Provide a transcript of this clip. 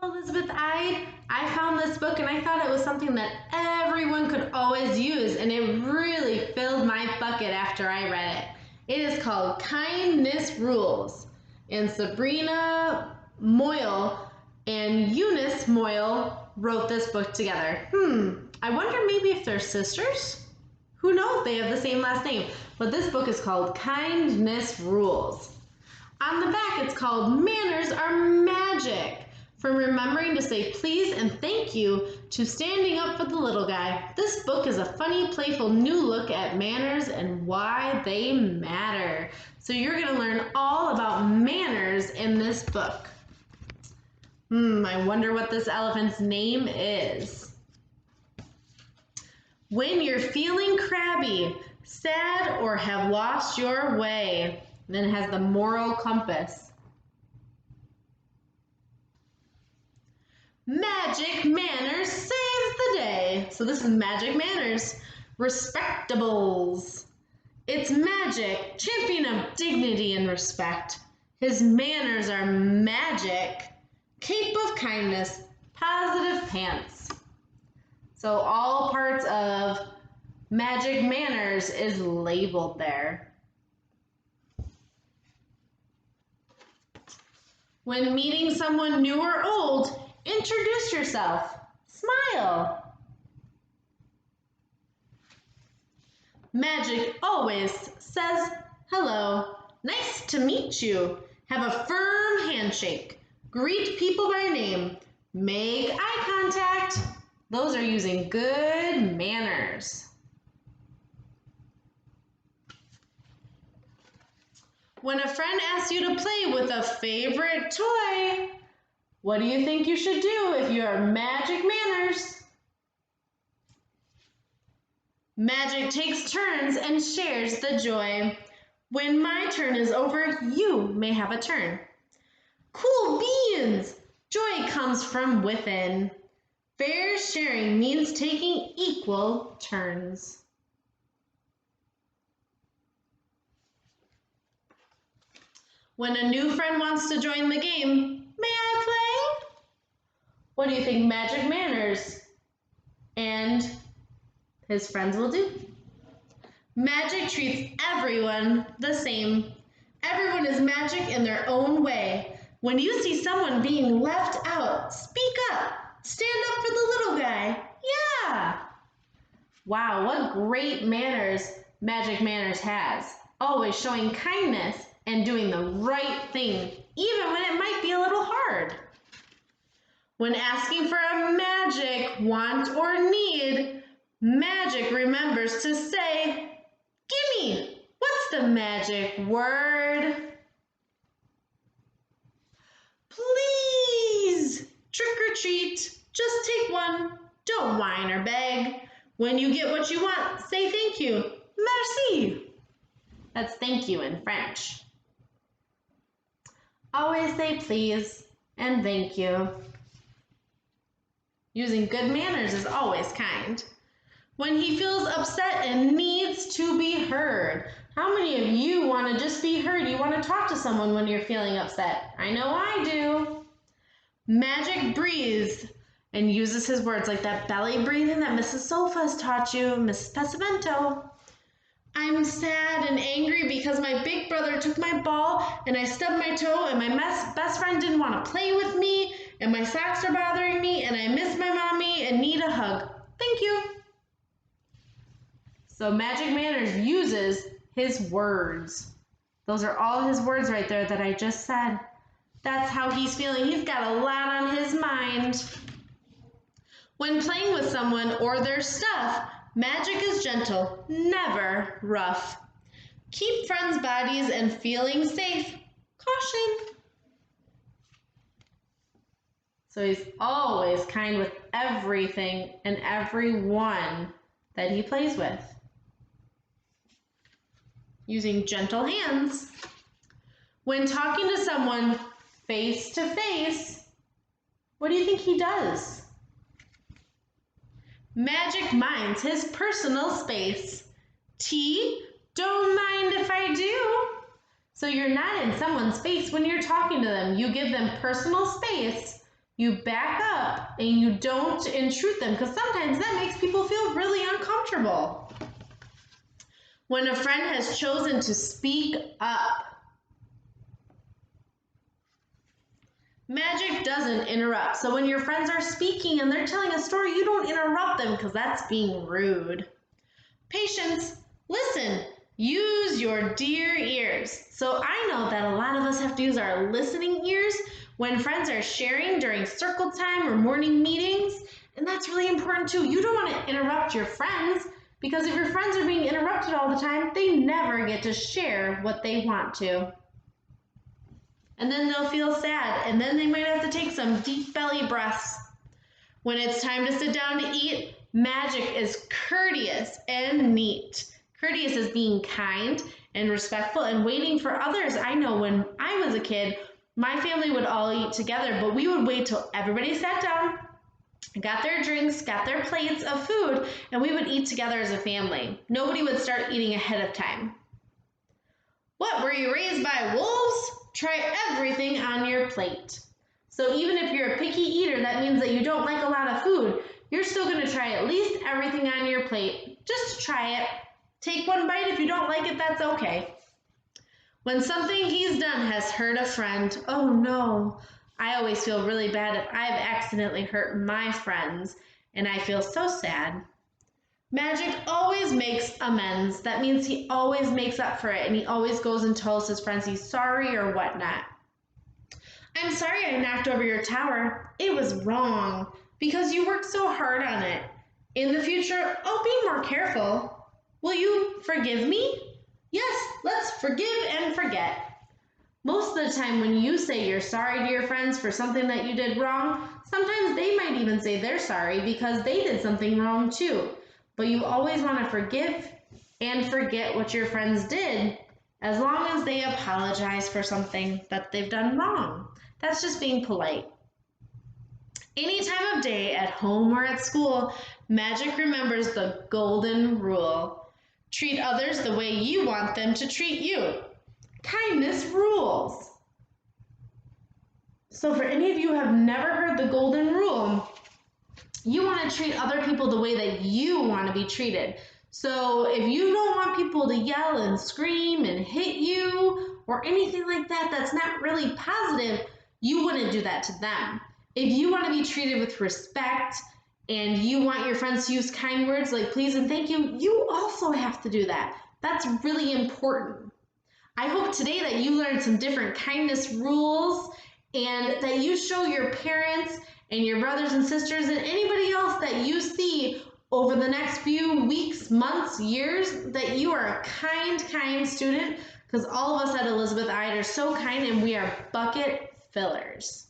Elizabeth, I found this book and I thought it was something that everyone could always use, and it really filled my bucket after I read it. It is called Kindness Rules, and Sabrina Moyle and Eunice Moyle wrote this book together. I wonder maybe if they're sisters? Who knows? They have the same last name. But this book is called Kindness Rules. On the back, it's called Manners Are Magic. From remembering to say please and thank you to standing up for the little guy. This book is a funny, playful new look at manners and why they matter. So you're going to learn all about manners in this book. I wonder what this elephant's name is. When you're feeling crabby, sad, or have lost your way. Then it has the moral compass. Magic manners saves the day. So this is magic manners. Respectables. It's magic, champion of dignity and respect. His manners are magic. Cape of kindness, positive pants. So all parts of magic manners is labeled there. When meeting someone new or old, introduce yourself. Smile. Magic always says hello. Nice to meet you. Have a firm handshake. Greet people by name. Make eye contact. Those are using good manners. When a friend asks you to play with a favorite toy, what do you think you should do if you are magic manners? Magic takes turns and shares the joy. When my turn is over, you may have a turn. Cool beans! Joy comes from within. Fair sharing means taking equal turns. When a new friend wants to join the game, may I play? What do you think magic manners and his friends will do? Magic treats everyone the same. Everyone is magic in their own way. When you see someone being left out, speak up. Stand up for the little guy. Yeah! Wow, what great manners Magic Manners has. Always showing kindness and doing the right thing, even when it might be a little hard. When asking for a magic want or need, Magic remembers to say, "Gimme, what's the magic word?" Please, trick or treat, just take one, don't whine or beg. When you get what you want, say thank you, merci. That's thank you in French. Always say please and thank you. Using good manners is always kind. When he feels upset and needs to be heard. How many of you want to just be heard? You want to talk to someone when you're feeling upset? I know I do. Magic breathes and uses his words like that belly breathing that Mrs. Sofa has taught you, Mrs. Pesavento. I'm sad and angry because my big brother took my ball and I stubbed my toe and my best friend didn't want to play with me and my socks are bothering me and I miss my mommy and need a hug. Thank you. So Magic Manners uses his words. Those are all his words right there that I just said. That's how he's feeling. He's got a lot on his mind. When playing with someone or their stuff, Magic is gentle, never rough. Keep friends' bodies and feeling safe. Caution. So he's always kind with everything and everyone that he plays with. Using gentle hands. When talking to someone face to face, what do you think he does? Magic minds his personal space. T, don't mind if I do. So you're not in someone's face when you're talking to them. You give them personal space You back up and you don't intrude them, because sometimes that makes people feel really uncomfortable. When a friend has chosen to speak up, magic doesn't interrupt. So when your friends are speaking and they're telling a story, you don't interrupt them because that's being rude. Patience, listen, use your dear ears. So I know that a lot of us have to use our listening ears when friends are sharing during circle time or morning meetings, and that's really important too. You don't want to interrupt your friends, because if your friends are being interrupted all the time, they never get to share what they want to. And then they'll feel sad, and then they might have to take some deep belly breaths. When it's time to sit down to eat, magic is courteous and neat. Courteous is being kind and respectful and waiting for others. I know when I was a kid, my family would all eat together, but we would wait till everybody sat down, got their drinks, got their plates of food, and we would eat together as a family. Nobody would start eating ahead of time. What, were you raised by wolves? Try everything on your plate. So even if you're a picky eater, that means that you don't like a lot of food. You're still going to try at least everything on your plate. Just try it. Take one bite. If you don't like it, that's okay. When something he's done has hurt a friend, oh no, I always feel really bad if I've accidentally hurt my friends, and I feel so sad. Magic always makes amends. That means he always makes up for it, and he always goes and tells his friends he's sorry or whatnot. I'm sorry I knocked over your tower. It was wrong because you worked so hard on it. In the future, I'll be more careful. Will you forgive me? Yes, let's forgive and forget. Most of the time when you say you're sorry to your friends for something that you did wrong, sometimes they might even say they're sorry because they did something wrong too. But you always want to forgive and forget what your friends did, as long as they apologize for something that they've done wrong. That's just being polite. Any time of day, at home or at school, magic remembers the golden rule. Treat others the way you want them to treat you. Kindness rules. So for any of you who have never heard the golden rule, you want to treat other people the way that you want to be treated. So if you don't want people to yell and scream and hit you or anything like that, that's not really positive, you wouldn't do that to them. If you want to be treated with respect and you want your friends to use kind words like please and thank you, you also have to do that. That's really important. I hope today that you learned some different kindness rules and that you show your parents and your brothers and sisters and anybody else that you see over the next few weeks, months, years, that you are a kind student, because all of us at Elizabeth Ide are so kind and we are bucket fillers.